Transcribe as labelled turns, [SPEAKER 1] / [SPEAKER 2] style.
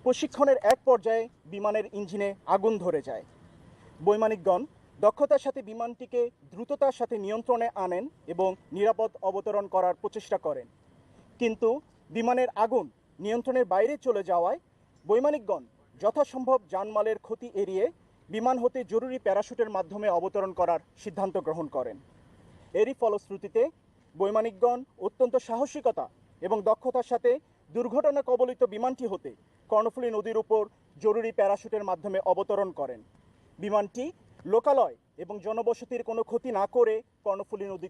[SPEAKER 1] প্রশিক্ষণের এক পর্যায়ে বিমানের ইঞ্জিনে আগুন ধরে যায়। বৈমানিকগণ দক্ষতার সাথে বিমানটিকে দ্রুততার সাথে নিয়ন্ত্রণে আনেন এবং নিরাপদ অবতরণ করার প্রচেষ্টা করেন। কিন্তু বিমানের আগুন নিয়ন্ত্রণের বাইরে চলে যাওয়ায় বৈমানিকগণ যথাসম্ভব জানমালের ক্ষতি এড়িয়ে বিমান হতে জরুরি প্যারাশুটের মাধ্যমে অবতরণ করার সিদ্ধান্ত গ্রহণ করেন। এরই ফলশ্রুতিতে বৈমানিকগণ অত্যন্ত সাহসিকতা এবং দক্ষতার সাথে দুর্ঘটনা কবলিত বিমানটি হতে কর্ণফুলী নদীর উপর জরুরি প্যারাশুটের মাধ্যমে অবতরণ করেন। বিমানটি লোকালয় এবং জনবসতির কোনো ক্ষতি না করে কর্ণফুলী নদী